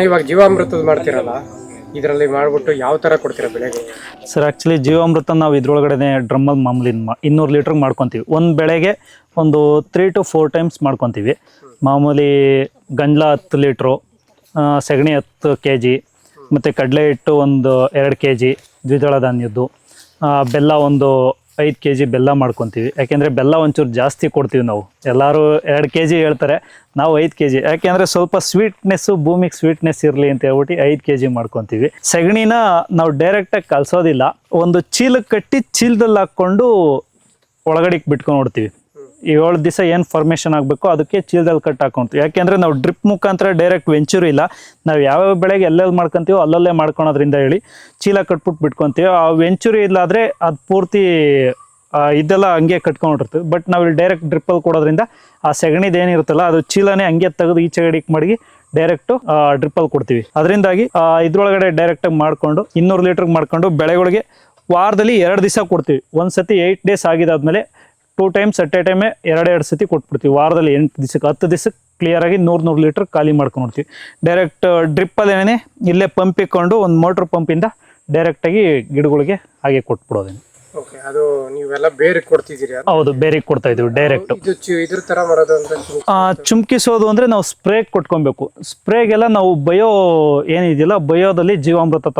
ಇವಾಗ ಜೀವಾಮೃತದ ಮಾಡ್ತಿರಲ್ಲ, ಇದರಲ್ಲಿ ಮಾಡ್ಬಿಟ್ಟು ಯಾವ ಥರ ಕೊಡ್ತೀರಾ ಬೆಳೆಗೆ? ಸರ್ ಆ್ಯಕ್ಚುಲಿ ಜೀವಾಮೃತ ನಾವು ಇದ್ರೊಳಗಡೆ ಡ್ರಮ್ಮಲ್ಲಿ ಮಾಮೂಲಿ 200 ಲೀಟ್ರಿಗೆ ಮಾಡ್ಕೊತೀವಿ. ಒಂದು ಬೆಳೆಗೆ ಒಂದು 3 to 4 ಟೈಮ್ಸ್ ಮಾಡ್ಕೊತೀವಿ. ಮಾಮೂಲಿ ಗಂಜಲ 10 ಲೀಟ್ರು, ಸಗಣಿ 10 kg, ಮತ್ತು ಕಡಲೆ ಹಿಟ್ಟು ಒಂದು 2 kg, ದ್ವಿದಳ ಧಾನ್ಯದ್ದು, ಬೆಲ್ಲ ಒಂದು 5 kg ಬೆಲ್ಲ ಮಾಡ್ಕೊತೀವಿ. ಯಾಕೆಂದರೆ ಬೆಲ್ಲ ಒಂಚೂರು ಜಾಸ್ತಿ ಕೊಡ್ತೀವಿ ನಾವು. ಎಲ್ಲರೂ 2 kg ಹೇಳ್ತಾರೆ, ನಾವು 5 kg, ಯಾಕೆಂದರೆ ಸ್ವಲ್ಪ ಸ್ವೀಟ್ನೆಸ್ಸು, ಭೂಮಿಗೆ ಸ್ವೀಟ್ನೆಸ್ ಇರಲಿ ಅಂತ ಹೇಳ್ಬಿಟ್ಟು 5 kg ಮಾಡ್ಕೊತೀವಿ. ಸಗಣಿನ ನಾವು ಡೈರೆಕ್ಟಾಗಿ ಕಲಸೋದಿಲ್ಲ, ಒಂದು ಚೀಲಕ್ಕೆ ಕಟ್ಟಿ ಚೀಲದಲ್ಲಿ ಹಾಕ್ಕೊಂಡು ಒಳಗಡೆಗೆ ಬಿಟ್ಕೊಂಡು ನೋಡ್ತೀವಿ. 7 ದಿವಸ ಏನು ಫಾರ್ಮೇಷನ್ ಆಗಬೇಕು ಅದಕ್ಕೆ ಚೀಲದಲ್ಲಿ ಕಟ್ ಹಾಕೊಂತೀವಿ. ಯಾಕೆಂದರೆ ನಾವು ಡ್ರಿಪ್ ಮುಖಾಂತರ ಡೈರೆಕ್ಟ್ ವೆಂಚೂರು ಇಲ್ಲ, ನಾವು ಯಾವ್ಯಾವ ಬೆಳೆಗೆ ಎಲ್ಲೆಲ್ಲಿ ಮಾಡ್ಕೊತೀವೋ ಅಲ್ಲಲ್ಲೇ ಮಾಡ್ಕೊಳೋದ್ರಿಂದ ಹೇಳಿ ಚೀಲ ಕಟ್ಬಿಟ್ಟು ಬಿಟ್ಕೊತೀವಿ. ಆ ವೆಂಚೂರಿ ಇಲ್ಲಾದರೆ ಅದು ಪೂರ್ತಿ ಇದೆಲ್ಲ ಹಂಗೆ ಕಟ್ಕೊಂಡಿರ್ತೀವಿ. ಬಟ್ ನಾವು ಇಲ್ಲಿ ಡೈರೆಕ್ಟ್ ಡ್ರಿಪ್ಪಲ್ಲಿ ಕೊಡೋದ್ರಿಂದ ಆ ಸಗಣಿದು ಏನಿರುತ್ತಲ್ಲ ಅದು ಚೀಲನೇ ಹಂಗೆ ತೆಗೆದು ಈಚೆ ಗಡಿಗೆ ಮಾಡಿ ಡೈರೆಕ್ಟು ಡ್ರಿಪ್ಪಲ್ಲಿ ಕೊಡ್ತೀವಿ. ಅದರಿಂದಾಗಿ ಇದ್ರೊಳಗಡೆ ಡೈರೆಕ್ಟಾಗಿ ಮಾಡಿಕೊಂಡು 200 ಲೀಟ್ರಿಗೆ ಮಾಡ್ಕೊಂಡು ಬೆಳೆಗಳಿಗೆ ವಾರದಲ್ಲಿ 2 ದಿವಸ ಕೊಡ್ತೀವಿ. ಒಂದು ಸತಿ 8 days ಆಗಿದಾದ್ಮೇಲೆ 2 times ಅಟ್ ಎ ಟೈಮೇ 2 ಸತಿ ಕೊಟ್ಬಿಡ್ತೀವಿ. ವಾರದಲ್ಲಿ 8 ದಿವಸಕ್ಕೆ 10 ದಿವಸಕ್ಕೆ ಕ್ಲಿಯರಾಗಿ 100 ಲೀಟ್ರ್ ಖಾಲಿ ಮಾಡ್ಕೊಂಡ್ಬಿಡ್ತೀವಿ. ಡೈರೆಕ್ಟ್ ಡ್ರಿಪ್ಪಲ್ಲೇನೆ ಇಲ್ಲೇ ಪಂಪ್ ಇಕ್ಕೊಂಡು ಒಂದು ಮೋಟ್ರ್ ಪಂಪಿಂದ ಡೈರೆಕ್ಟಾಗಿ ಗಿಡಗಳಿಗೆ ಹಾಗೆ ಕೊಟ್ಬಿಡೋದೇನು. ಓಕೆ, ಅದು ನೀವೆಲ್ಲ ಬೇರೆ ಕೊಡ್ತಿದ್ದೀರಿ? ಹೌದು, ಬೇರೆ ಕೊಡ್ತಾ ಇದೀವಿ ಡೈರೆಕ್ಟ್. ಇದ್ರ ತರ ಮಾಡೋದು ಅಂದ್ರೆ ಚುಮ್ಕಿಸೋದು ಅಂದ್ರೆ ನಾವು ಸ್ಪ್ರೇ ಕೊಟ್ಕೊಬೇಕು. ಸ್ಪ್ರೇಗೆಲ್ಲ ನಾವು ಬಯೋ ಏನಿದೆಯಲ್ಲ, ಬಯೋದಲ್ಲಿ ಜೀವಾಮೃತ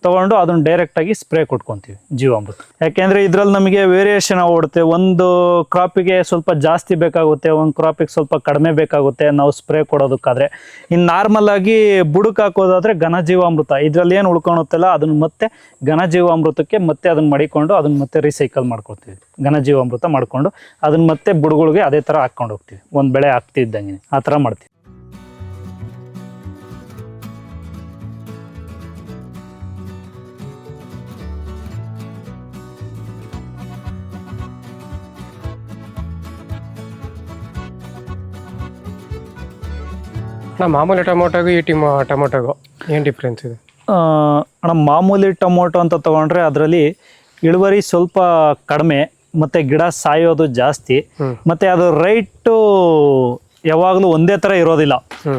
ತಗೊಂಡು ಅದನ್ನ ಡೈರೆಕ್ಟ್ ಆಗಿ ಸ್ಪ್ರೇ ಕೊಟ್ಕೊಂತೀವಿ ಜೀವಾಮೃತ. ಯಾಕೆಂದ್ರೆ ಇದ್ರಲ್ಲಿ ನಮಗೆ ವೇರಿಯೇಷನ್ ಆಗ್ಬಿಡುತ್ತೆ. ಒಂದು ಕ್ರಾಪಿಗೆ ಸ್ವಲ್ಪ ಜಾಸ್ತಿ ಬೇಕಾಗುತ್ತೆ, ಒಂದು ಕ್ರಾಪಿಗೆ ಸ್ವಲ್ಪ ಕಡಿಮೆ ಬೇಕಾಗುತ್ತೆ ನಾವು ಸ್ಪ್ರೇ ಕೊಡೋದಕ್ಕಾದ್ರೆ. ಇನ್ನು ನಾರ್ಮಲ್ ಆಗಿ ಬುಡಕ್ಕೆ ಹಾಕೋದಾದ್ರೆ ಘನ ಜೀವಾಮೃತ, ಇದ್ರಲ್ಲಿ ಏನು ಉಳ್ಕೊಳುತ್ತಲ್ಲ ಅದನ್ನ ಮತ್ತೆ ಘನ ಜೀವಾಮೃತಕ್ಕೆ ಮತ್ತೆ ಅದನ್ನ ಮಡಿಕೊಂಡು ಅದನ್ನ ಮತ್ತೆ ರೀಸೈಕಲ್ ಮಾಡ್ಕೊಳ್ತೀವಿ. ಘನ ಜೀವಾಮೃತ ಮಾಡ್ಕೊಂಡು ಅದನ್ನ ಮತ್ತೆ ಬುಡಗಳಿಗೆ ಅದೇ ತರ ಹಾಕೊಂಡು ಹೋಗ್ತೀವಿ. ಒಂದು ಬೆಳೆ ಹಾಕ್ತಿದ್ದಂಗೆ ಆ ತರ ಮಾಡ್ತೀವಿ. ಮಾಮೂಲಿ ಟೊಮೊಟೊಗೂ ಈ ಟೊಮೊಟೊಗೂ ಏನು ಡಿಫ್ರೆನ್ಸ್ ಇದೆ ಅಣ್ಣ? ಮಾಮೂಲಿ ಟೊಮೊಟೊ ಅಂತ ತೊಗೊಂಡ್ರೆ ಅದರಲ್ಲಿ ಇಳುವರಿ ಸ್ವಲ್ಪ ಕಡಿಮೆ, ಮತ್ತು ಗಿಡ ಸಾಯೋದು ಜಾಸ್ತಿ, ಮತ್ತು ಅದು ರೈಟು ಯಾವಾಗಲೂ ಒಂದೇ ಥರ ಇರೋದಿಲ್ಲ.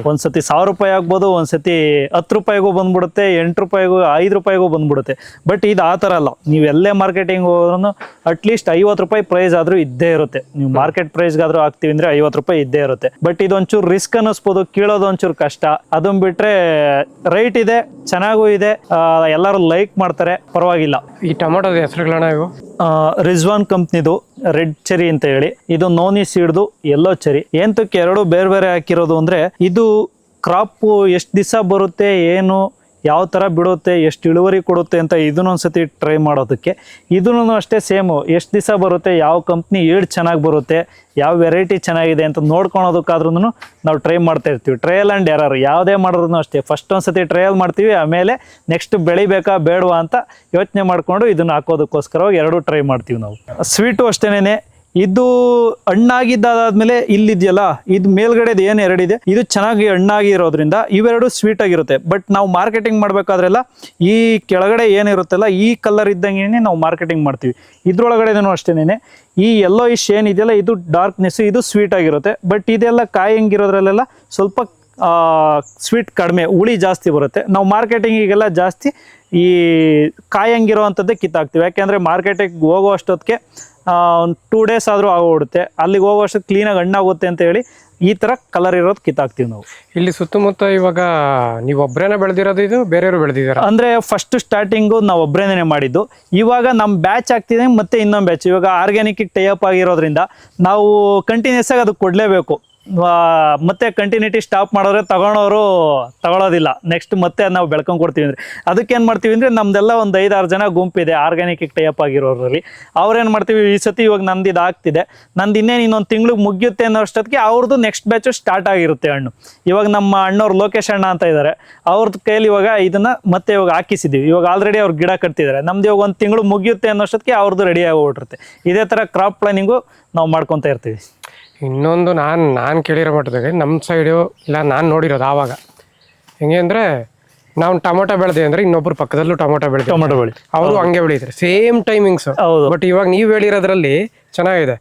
ಒಂದ್ಸತಿ 1000 ರೂಪಾಯಿ ಆಗ್ಬೋದು, ಒಂದ್ಸತಿ 10 ರೂಪಾಯಿಗೂ ಬಂದ್ಬಿಡುತ್ತೆ, 8 ರೂಪಾಯಿಗೂ 5 ರೂಪಾಯಿಗೂ ಬಂದ್ಬಿಡುತ್ತೆ. ಬಟ್ ಇದು ಆ ಥರ ಅಲ್ಲ. ನೀವು ಎಲ್ಲೇ ಮಾರ್ಕೆಟಿಂಗ್ ಹೋದ್ರೂ ಅಟ್ಲೀಸ್ಟ್ 50 ರೂಪಾಯಿ ಪ್ರೈಸ್ ಆದರೂ ಇದ್ದೇ ಇರುತ್ತೆ. ನೀವು ಮಾರ್ಕೆಟ್ ಪ್ರೈಸ್ಗಾದ್ರೂ ಹಾಕ್ತೀವಿ ಅಂದರೆ 50 ರೂಪಾಯಿ ಇದ್ದೇ ಇರುತ್ತೆ. ಬಟ್ ಇದು ಒಂಚೂರು ರಿಸ್ಕ್ ಅನ್ನಿಸ್ಬೋದು, ಕೀಳೋದು ಒಂಚೂರು ಕಷ್ಟ. ಅದನ್ನ ಬಿಟ್ಟರೆ ರೈಟ್ ಇದೆ, ಚೆನ್ನಾಗೂ ಇದೆ, ಎಲ್ಲರೂ ಲೈಕ್ ಮಾಡ್ತಾರೆ, ಪರವಾಗಿಲ್ಲ. ಈ ಟೊಮೊಟೊದ ಹೆಸರುಗಳನ್ನ ಇವು ರಿಜ್ವಾನ್ ಕಂಪ್ನಿದು ರೆಡ್ ಚೆರಿ ಅಂತ ಹೇಳಿ, ಇದು ನೋನಿ ಸೀಡ್ದು ಯೆಲ್ಲೋ ಚೆರಿ. ಏಂತಕ್ಕೆ ಎರಡು ಬೇರೆ ಬೇರೆ ಹಾಕಿರೋದು ಅಂದ್ರೆ, ಇದು ಕ್ರಾಪ್ ಎಷ್ಟು ದಿವಸ ಬರುತ್ತೆ, ಏನು ಯಾವ ಥರ ಬಿಡುತ್ತೆ, ಎಷ್ಟು ಇಳುವರಿ ಕೊಡುತ್ತೆ ಅಂತ ಇದನ್ನೊಂದ್ಸತಿ ಟ್ರೈ ಮಾಡೋದಕ್ಕೆ. ಇದನ್ನು ಅಷ್ಟೇ ಸೇಮು, ಎಷ್ಟು ದಿವಸ ಬರುತ್ತೆ, ಯಾವ ಕಂಪ್ನಿ ಈಡ್ ಚೆನ್ನಾಗಿ ಬರುತ್ತೆ, ಯಾವ ವೆರೈಟಿ ಚೆನ್ನಾಗಿದೆ ಅಂತ ನೋಡ್ಕೊಳೋದಕ್ಕಾದ್ರೂ ನಾವು ಟ್ರೈ ಮಾಡ್ತಾ ಇರ್ತೀವಿ. ಟ್ರಯಲ್ ಆ್ಯಂಡ್ ಎರರ್ ಯಾವುದೇ ಮಾಡಿದ್ರು ಅಷ್ಟೇ. ಫಸ್ಟ್ ಒಂದ್ಸತಿ ಟ್ರಯಲ್ ಮಾಡ್ತೀವಿ, ಆಮೇಲೆ ನೆಕ್ಸ್ಟ್ ಬೆಳಿಬೇಕಾ ಬೇಡವಾ ಅಂತ ಯೋಚನೆ ಮಾಡಿಕೊಂಡು ಇದನ್ನು ಹಾಕೋದಕ್ಕೋಸ್ಕರವಾಗಿ 2 ಟ್ರೈ ಮಾಡ್ತೀವಿ ನಾವು. ಸ್ವೀಟು ಅಷ್ಟೇನೆ. ಇದು ಹಣ್ಣಾಗಿದ್ದಾದ್ಮೇಲೆ ಇಲ್ಲಿದೆಯಲ್ಲ, ಇದು ಮೇಲ್ಗಡೆದು ಏನು 2 ಇದೆ, ಇದು ಚೆನ್ನಾಗಿ ಹಣ್ಣಾಗಿರೋದ್ರಿಂದ ಇವೆರಡು ಸ್ವೀಟ್ ಆಗಿರುತ್ತೆ. ಬಟ್ ನಾವು ಮಾರ್ಕೆಟಿಂಗ್ ಮಾಡಬೇಕಾದ್ರೆಲ್ಲ ಈ ಕೆಳಗಡೆ ಏನಿರುತ್ತಲ್ಲ ಈ ಕಲರ್ ಇದ್ದಂಗೆ ನಾವು ಮಾರ್ಕೆಟಿಂಗ್ ಮಾಡ್ತೀವಿ. ಇದ್ರೊಳಗಡೆನೂ ಅಷ್ಟೇನೆ. ಈ ಯೆಲ್ಲೋ ಇಶ್ ಏನಿದೆಯಲ್ಲ ಇದು ಡಾರ್ಕ್ನೆಸ್, ಇದು ಸ್ವೀಟ್ ಆಗಿರುತ್ತೆ. ಬಟ್ ಇದೆಲ್ಲ ಕಾಯಂಗಿರೋದ್ರಲ್ಲೆಲ್ಲ ಸ್ವಲ್ಪ ಸ್ವೀಟ್ ಕಡಿಮೆ, ಹುಳಿ ಜಾಸ್ತಿ ಬರುತ್ತೆ. ನಾವು ಮಾರ್ಕೆಟಿಂಗಿಗೆಲ್ಲ ಜಾಸ್ತಿ ಈ ಕಾಯಂಗಿರೋ ಅಂಥದ್ದೇ ಕಿತ್ತಾಕ್ತೀವಿ. ಯಾಕೆಂದರೆ ಮಾರ್ಕೆಟಿಗೆ ಹೋಗೋ ಅಷ್ಟೊತ್ತಿಗೆ ಒಂದು 2 days ಆದರೂ ಆಗೋಗ್ಬಿಡುತ್ತೆ. ಅಲ್ಲಿಗೆ ಹೋಗೋಷ್ಟು ಕ್ಲೀನಾಗಿ ಹಣ್ಣಾಗುತ್ತೆ ಅಂತ ಹೇಳಿ ಈ ಥರ ಕಲರ್ ಇರೋದು ಕಿತ್ತಾಕ್ತೀವಿ ನಾವು. ಇಲ್ಲಿ ಸುತ್ತಮುತ್ತ ಇವಾಗ ನೀವು ಒಬ್ಬರೇನೆ ಬೆಳೆದಿರೋದು, ಇದು ಬೇರೆಯವರು ಬೆಳೆದಿದ್ದಾರೆ ಅಂದರೆ ಫಸ್ಟ್ ಸ್ಟಾರ್ಟಿಂಗು ನಾವು ಒಬ್ಬರೇನೆ ಮಾಡಿದ್ದು. ಇವಾಗ ನಮ್ಮ ಬ್ಯಾಚ್ ಆಗ್ತಿದೆ, ಮತ್ತೆ ಇನ್ನೊಂದು ಬ್ಯಾಚ್. ಇವಾಗ ಆರ್ಗ್ಯಾನಿಕ್ಗೆ ಟೈ ಅಪ್ ಆಗಿರೋದ್ರಿಂದ ನಾವು ಕಂಟಿನ್ಯೂಸ್ ಆಗಿ ಅದಕ್ಕೆ ಕೊಡಲೇಬೇಕು. ಮತ್ತೆ ಕಂಟಿನ್ಯೂಟಿ ಸ್ಟಾಪ್ ಮಾಡಿದ್ರೆ ತಗೊಳ್ಳೋದಿಲ್ಲ. ನೆಕ್ಸ್ಟ್ ಮತ್ತೆ ನಾವು ಬೆಳ್ಕೊಂಡು ಕೊಡ್ತೀವಿ ಅಂದರೆ ಅದಕ್ಕೆ ಏನು ಮಾಡ್ತೀವಿ ಅಂದರೆ, ನಮ್ದೆಲ್ಲ ಒಂದು 5-6 ಜನ ಗುಂಪಿದೆ ಆರ್ಗ್ಯಾನಿಕ್ಗೆ ಟೈ ಅಪ್ ಆಗಿರೋರಲ್ಲಿ. ಅವ್ರೇನು ಮಾಡ್ತೀವಿ, ಈ ಸತಿ ಇವಾಗ ನಂದು ಇದು ಆಗ್ತಿದೆ, ನಂದು ಇನ್ನೇನು ಇನ್ನೊಂದು ತಿಂಗ್ಳಿಗೆ ಮುಗಿಯುತ್ತೆ ಅನ್ನೋ ಅಷ್ಟೊತ್ತಿಗೆ ಅವ್ರದ್ದು ನೆಕ್ಸ್ಟ್ ಬ್ಯಾಚು ಸ್ಟಾರ್ಟ್ ಆಗಿರುತ್ತೆ ಹಣ್ಣು. ಇವಾಗ ನಮ್ಮ ಅಣ್ಣವ್ರು ಲೋಕೇಶ್ ಅಣ್ಣ ಅಂತ ಇದ್ದಾರೆ, ಅವ್ರದ್ದು ಕೈಯಲ್ಲಿ ಇವಾಗ ಇದನ್ನು ಮತ್ತೆ ಇವಾಗ ಹಾಕಿಸಿದ್ದೀವಿ. ಇವಾಗ ಆಲ್ರೆಡಿ ಅವ್ರು ಗಿಡ ಕಟ್ತಿದ್ದಾರೆ. ನಮ್ದು ಇವಾಗ 1 ತಿಂಗಳು ಮುಗಿಯುತ್ತೆ ಅನ್ನೋಷ್ಟೊತ್ತಿಗೆ ಅವ್ರದ್ದು ರೆಡಿ ಆಗೋಗ್ಬಿಟ್ಟಿರುತ್ತೆ. ಇದೇ ಥರ ಕ್ರಾಪ್ ಪ್ಲಾನಿಂಗು ನಾವು ಮಾಡ್ಕೊತಾ ಇರ್ತೀವಿ. ಇನ್ನೊಂದು ನಾನು ಕೇಳಿರೋ ಮಟ್ಟದಾಗೆ ನಮ್ಮ ಸೈಡು ಇಲ್ಲ ನಾನು ನೋಡಿರೋದು ಆವಾಗ ಹೆಂಗೆ ಅಂದರೆ, ನಾವು ಟೊಮೊಟೊ ಬೆಳೆದೆ ಅಂದರೆ ಇನ್ನೊಬ್ರು ಪಕ್ಕದಲ್ಲೂ ಟೊಮೊಟೊ ಬೆಳೆ ಅವರು ಹಂಗೆ ಬೆಳೀತಾರೆ, ಸೇಮ್ ಟೈಮಿಂಗ್ಸ್. ಬಟ್ ಇವಾಗ ನೀವು ಹೇಳಿರೋದ್ರಲ್ಲಿ ಚೆನ್ನಾಗಿದೆ.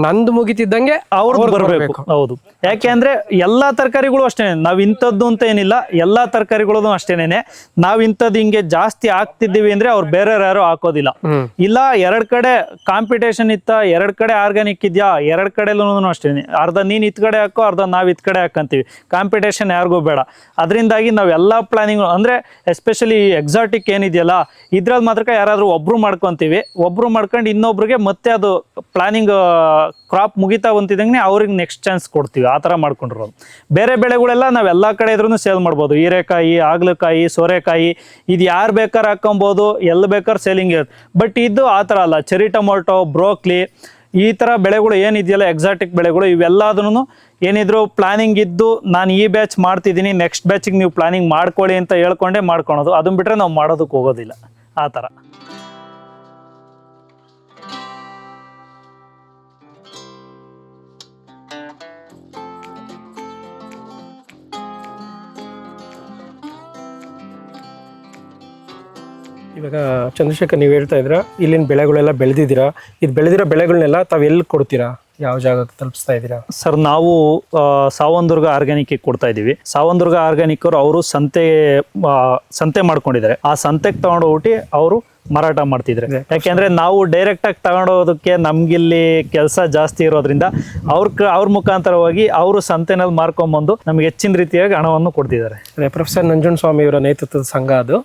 ನಂದು ಮುಗಿತಿದ್ದಂಗೆ ಅವ್ರದ್ದು ಬರಬೇಕು. ಹೌದು, ಯಾಕೆ ಅಂದ್ರೆ ಎಲ್ಲಾ ತರಕಾರಿಗಳು ಅಷ್ಟೇನೆ, ನಾವ್ ಇಂಥದ್ದು ಅಂತ ಏನಿಲ್ಲ, ಎಲ್ಲಾ ತರಕಾರಿಗಳು ಅಷ್ಟೇನೆ. ನಾವ್ ಇಂಥದ್ದು ಹಿಂಗೆ ಜಾಸ್ತಿ ಹಾಕ್ತಿದ್ದೀವಿ ಅಂದ್ರೆ ಅವ್ರು ಬೇರೆ ಯಾರು ಹಾಕೋದಿಲ್ಲ. ಇಲ್ಲ ಎರಡ್ ಕಡೆ ಕಾಂಪಿಟೇಷನ್ ಇತ್ತ, ಎರಡ್ ಕಡೆ ಆರ್ಗ್ಯಾನಿಕ್ ಇದ್ಯಾ, ಎರಡ್ ಕಡೆಲೂ ಅಷ್ಟೇನೆ, ಅರ್ಧ ನೀನ್ ಇತ್ ಕಡೆ ಹಾಕೋ, ಅರ್ಧ ನಾವ್ ಇತ್ ಕಡೆ ಹಾಕಂತೀವಿ. ಕಾಂಪಿಟೇಷನ್ ಯಾರಿಗೂ ಬೇಡ. ಅದರಿಂದಾಗಿ ನಾವ್ ಎಲ್ಲಾ ಪ್ಲಾನಿಂಗ್ ಅಂದ್ರೆ ಎಸ್ಪೆಷಲಿ ಎಕ್ಸಾಟಿಕ್ ಏನಿದೆಯಲ್ಲ, ಇದ್ರಲ್ಲಿ ಮಾತ್ರ ಯಾರಾದ್ರೂ ಒಬ್ರು ಮಾಡ್ಕೊಂತೀವಿ, ಒಬ್ರು ಮಾಡ್ಕೊಂಡು ಇನ್ನೊಬ್ರಿಗೆ ಮತ್ತೆ ಅದು ಪ್ಲಾನಿಂಗ್ ಕ್ರಾಪ್ ಮುಗಿತಾ ಬಂತಿದ್ದಂಗೆ ಅವ್ರಿಗೆ ನೆಕ್ಸ್ಟ್ ಚಾನ್ಸ್ ಕೊಡ್ತೀವಿ. ಆ ಥರ ಮಾಡ್ಕೊಂಡಿರೋದು. ಬೇರೆ ಬೆಳೆಗಳೆಲ್ಲ ನಾವು ಎಲ್ಲ ಕಡೆ ಇದ್ರೂ ಸೇಲ್ ಮಾಡ್ಬೋದು. ಹೀರೆಕಾಯಿ, ಹಾಗಲಕಾಯಿ, ಸೋರೆಕಾಯಿ, ಇದು ಯಾರು ಬೇಕಾದ್ರೆ ಹಾಕೊಬೋದು, ಎಲ್ಲಿ ಬೇಕಾದ್ರೆ ಸೇಲಿಂಗ್ ಇರುತ್ತೆ. ಬಟ್ ಇದು ಆ ಥರ ಅಲ್ಲ. ಚೆರಿ ಟೊಮೊಟೊ, ಬ್ರೋಕ್ಲಿ, ಈ ಥರ ಬೆಳೆಗಳು ಏನಿದೆಯಲ್ಲ, ಎಕ್ಸಾಟಿಕ್ ಬೆಳೆಗಳು, ಇವೆಲ್ಲದನ್ನು ಏನಿದ್ರು ಪ್ಲಾನಿಂಗ್ ಇದ್ದು ನಾನು ಈ ಬ್ಯಾಚ್ ಮಾಡ್ತಿದ್ದೀನಿ, ನೆಕ್ಸ್ಟ್ ಬ್ಯಾಚಿಗೆ ನೀವು ಪ್ಲಾನಿಂಗ್ ಮಾಡ್ಕೊಳ್ಳಿ ಅಂತ ಹೇಳ್ಕೊಂಡೇ ಮಾಡ್ಕೊಳೋದು. ಅದನ್ನ ಬಿಟ್ಟರೆ ನಾವು ಮಾಡೋದಕ್ಕೆ ಹೋಗೋದಿಲ್ಲ. ಆ ಥರ. ಇವಾಗ ಚಂದ್ರಶೇಖರ್, ನೀವು ಹೇಳ್ತಾ ಇದ್ದೀರಾ ಇಲ್ಲಿನ ಬೆಳೆಗಳೆಲ್ಲ ಬೆಳೆದಿದ್ದೀರಾ. ಇದು ಬೆಳೆದಿರೋ ಬೆಳೆಗಳನ್ನೆಲ್ಲ ತಾವು ಎಲ್ಲಿ ಕೊಡ್ತೀರಾ, ಯಾವ ಜಾಗಕ್ಕೆ ತಲುಪಿಸ್ತಾ ಇದ್ದೀರಾ? ಸರ್, ನಾವು ಸಾವಂದುರ್ಗ ಆರ್ಗ್ಯಾನಿಕ್ಗೆ ಕೊಡ್ತಾ ಇದ್ದೀವಿ. ಸಾವಂದುರ್ಗ ಆರ್ಗ್ಯಾನಿಕ್ ಅವರು ಸಂತೆ ಮಾಡ್ಕೊಂಡಿದ್ದಾರೆ. ಆ ಸಂತೆಗೆ ತಗೊಂಡೋಗ್ಬಿಟ್ಟು ಅವರು ಮಾರಾಟ ಮಾಡ್ತಿದ್ರೆ. ಯಾಕೆಂದ್ರೆ ನಾವು ಡೈರೆಕ್ಟ್ ಆಗಿ ತಗೊಂಡೋದಕ್ಕೆ ನಮ್ಗಿಲ್ಲಿ ಕೆಲಸ ಜಾಸ್ತಿ ಇರೋದ್ರಿಂದ ಅವ್ರ ಮುಖಾಂತರವಾಗಿ ಅವರು ಸಂತೆನಲ್ಲಿ ಮಾರ್ಕೊಂಡ್ಬಂದು ನಮ್ಗೆ ಹೆಚ್ಚಿನ ರೀತಿಯಾಗಿ ಹಣವನ್ನು ಕೊಡ್ತಿದ್ದಾರೆ. ಪ್ರೊಫೆಸರ್ ನಂಜುಂಡಸ್ವಾಮಿ ಅವರ ನೇತೃತ್ವದ ಸಂಘ ಅದು.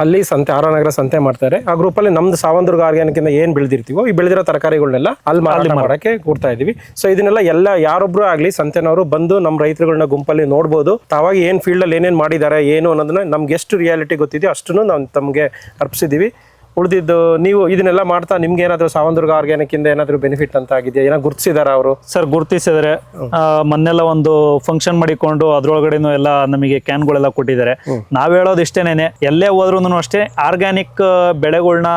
ಅಲ್ಲಿ ಸಂತೆ, ಆರನಗರ ಸಂತೆ ಮಾಡ್ತಾರೆ. ಆ ಗ್ರೂಪ್ ಅಲ್ಲಿ ನಮ್ದು ಸಾವಂದುರ್ಗ ಆರ್ಗ್ಯಾನಿಕ್ ಇಂದ ಏನ್ ಬೆಳೆದಿರ್ತೀವೋ, ಈ ಬೆಳೆದಿರೋ ತರಕಾರಿಗಳನ್ನೆಲ್ಲ ಅಲ್ಲಿ ಮಾರಾಟ ಮಾಡಕ್ಕೆ ಕೊಡ್ತಾ ಇದೀವಿ. ಸೊ ಇದನ್ನೆಲ್ಲ ಯಾರೊಬ್ರು ಆಗ್ಲಿ ಸಂತೆನವರು ಬಂದು ನಮ್ಮ ರೈತರುಗಳನ್ನ ಗುಂಪಲ್ಲಿ ನೋಡ್ಬೋದು. ತಾವಾಗಿ ಏನ್ ಫೀಲ್ಡ್ ಅಲ್ಲಿ ಏನೇನ್ ಮಾಡಿದ್ದಾರೆ ಏನು ಅನ್ನೋದನ್ನ ನಮ್ಗೆ ಎಷ್ಟು ರಿಯಾಲಿಟಿ ಗೊತ್ತಿದೆಯೋ ಅಷ್ಟನ್ನು ನಾವು ತಮ್ಗೆ ಅರ್ಪಿಸಿದೀವಿ. ಉಳಿದಿದ್ದು ನೀವು ಇದನ್ನೆಲ್ಲ ಮಾಡ್ತಾ ನಿಮ್ಗೆ ಏನಾದ್ರು ಸಾವಂದುರ್ಗ ಆರ್ಗ್ಯಾನಿಕ್ ಇಂದ ಏನಾದ್ರು ಬೆನಿಫಿಟ್ ಅಂತ ಆಗಿದೆಯಾ? ಏನೋ ಗುರ್ತಿಸಿದಾರ ಅವರು? ಸರ್, ಗುರ್ತಿಸಿದರೆ ಮೊನ್ನೆಲ್ಲ ಒಂದು ಫಂಕ್ಷನ್ ಮಾಡಿಕೊಂಡು ಅದ್ರೊಳಗಡೆನೂ ಎಲ್ಲ ನಮಗೆ ಕ್ಯಾನ್ಗಳೆಲ್ಲ ಕೊಟ್ಟಿದ್ದಾರೆ. ನಾವ್ ಹೇಳೋದು ಇಷ್ಟೇನೇನೆ, ಎಲ್ಲೇ ಹೋದ್ರೂ ಅಷ್ಟೇ ಆರ್ಗ್ಯಾನಿಕ್ ಬೆಳೆಗಳನ್ನ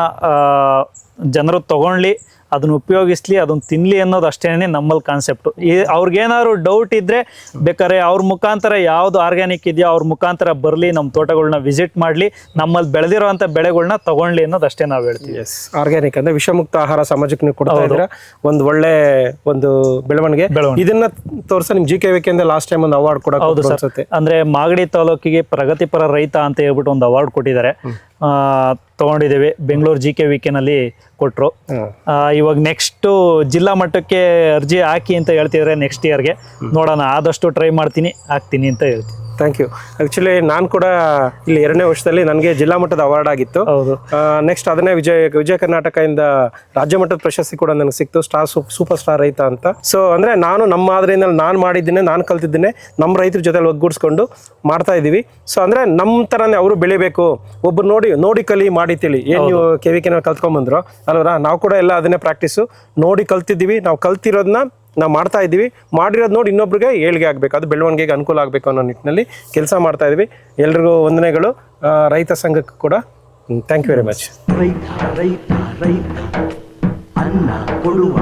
ಜನರು ತಗೊಳ್ಳಿ, ಅದನ್ನ ಉಪಯೋಗಿಸ್ಲಿ, ಅದನ್ನ ತಿನ್ಲಿ ಅನ್ನೋದು ಅಷ್ಟೇನೆ ನಮ್ಮಲ್ಲಿ ಕಾನ್ಸೆಪ್ಟು. ಅವ್ರಿಗೇನಾದ್ರು ಡೌಟ್ ಇದ್ರೆ ಬೇಕಾದ್ರೆ ಅವ್ರ ಮುಖಾಂತರ ಯಾವ್ದು ಆರ್ಗ್ಯಾನಿಕ್ ಇದೆಯೋ ಅವ್ರ ಮುಖಾಂತರ ಬರಲಿ, ನಮ್ಮ ತೋಟಗಳನ್ನ ವಿಸಿಟ್ ಮಾಡಲಿ, ನಮ್ಮಲ್ಲಿ ಬೆಳೆದಿರೋಂಥ ಬೆಳೆಗಳನ್ನ ತಗೊಳ್ಳಿ ಅನ್ನೋದು ಅಷ್ಟೇ ನಾವು ಹೇಳ್ತೀವಿ. ಆರ್ಗ್ಯಾನಿಕ್ ಅಂದ್ರೆ ವಿಷಮುಕ್ತ ಆಹಾರ ಸಮಾಜಕ್ಕೆ ನೀವು ಕೊಡ್ತಾ ಇದ್ದೀರಾ. ಒಂದು ಒಳ್ಳೆ ಒಂದು ಬೆಳವಣಿಗೆ. ಇದನ್ನ ತೋರ್ಸ ನಿಮ್ GKVK ಇಂದ ಲಾಸ್ಟ್ ಟೈಮ್ ಒಂದು ಅವಾರ್ಡ್ ಕೂಡ. ಹೌದು ಸರ್, ಅಂದ್ರೆ ಮಾಗಡಿ ತಾಲೂಕಿಗೆ ಪ್ರಗತಿಪರ ರೈತ ಅಂತ ಹೇಳ್ಬಿಟ್ಟು ಒಂದು ಅವಾರ್ಡ್ ಕೊಟ್ಟಿದ್ದಾರೆ. ತಗೊಂಡಿದ್ದೇವೆ. ಬೆಂಗಳೂರು GKVK ನಲ್ಲಿ ಕೊಟ್ಟರು. ಇವಾಗ ನೆಕ್ಸ್ಟ್ ಜಿಲ್ಲಾ ಮಟ್ಟಕ್ಕೆ ಅರ್ಜಿ ಹಾಕಿ ಅಂತ ಹೇಳ್ತಿದ್ರೆ ನೆಕ್ಸ್ಟ್ ಇಯರ್ಗೆ ನೋಡೋಣ. ಆದಷ್ಟು ಟ್ರೈ ಮಾಡ್ತೀನಿ, ಹಾಕ್ತೀನಿ ಅಂತ ಹೇಳ್ತೀನಿ. Thank you. ಆ್ಯಕ್ಚುಲಿ ನಾನು ಕೂಡ ಇಲ್ಲಿ 2ನೇ ವರ್ಷದಲ್ಲಿ ನನಗೆ ಜಿಲ್ಲಾ ಮಟ್ಟದ ಅವಾರ್ಡ್ ಆಗಿತ್ತು. ಹೌದು. ನೆಕ್ಸ್ಟ್ ಅದನ್ನೇ ವಿಜಯ ಕರ್ನಾಟಕದಿಂದ ರಾಜ್ಯ ಮಟ್ಟದ ಪ್ರಶಸ್ತಿ ಕೂಡ ನನಗೆ ಸಿಕ್ತು, ಸೂಪರ್ ಸ್ಟಾರ್ ರೈತ ಅಂತ. ಸೊ ಅಂದರೆ ನಾನು ನಮ್ಮ ಮಾದರಿಯಿಂದ ನಾನು ಮಾಡಿದ್ದೀನಿ, ನಾನು ಕಲ್ತಿದ್ದೀನಿ, ನಮ್ಮ ರೈತರ ಜೊತೆ ಒಗ್ಗೂಡಿಸ್ಕೊಂಡು ಮಾಡ್ತಾ ಇದ್ದೀವಿ. ಸೊ ಅಂದರೆ ನಮ್ಮ ಥರನೇ ಅವರು ಬೆಳಿಬೇಕು, ಒಬ್ಬರು ನೋಡಿ ಕಲಿ ಮಾಡಿ ತಿಳಿ. ಏನು ನೀವು KVK ಕಲ್ತ್ಕೊಂಡ್ಬಂದ್ರು ಅಲ್ವರ, ನಾವು ಕೂಡ ಎಲ್ಲ ಅದನ್ನೇ ಪ್ರಾಕ್ಟೀಸು ನೋಡಿ ಕಲ್ತಿದ್ದೀವಿ. ನಾವು ಕಲ್ತಿರೋದನ್ನ ನಾವು ಮಾಡ್ತಾ ಇದ್ದೀವಿ. ಮಾಡಿರೋದು ನೋಡಿ ಇನ್ನೊಬ್ರಿಗೆ ಏಳಿಗೆ ಆಗಬೇಕು, ಅದು ಬೆಳವಣಿಗೆಗೆ ಅನುಕೂಲ ಆಗಬೇಕು ಅನ್ನೋ ನಿಟ್ಟಿನಲ್ಲಿ ಕೆಲಸ ಮಾಡ್ತಾ ಇದ್ದೀವಿ. ಎಲ್ರಿಗೂ ವಂದನೆಗಳು. ರೈತ ಸಂಘಕ್ಕೆ ಕೂಡ ಥ್ಯಾಂಕ್ ಯು ವೆರಿ ಮಚ್. ರೈತ ಅನ್ನ ಕೊಡುವ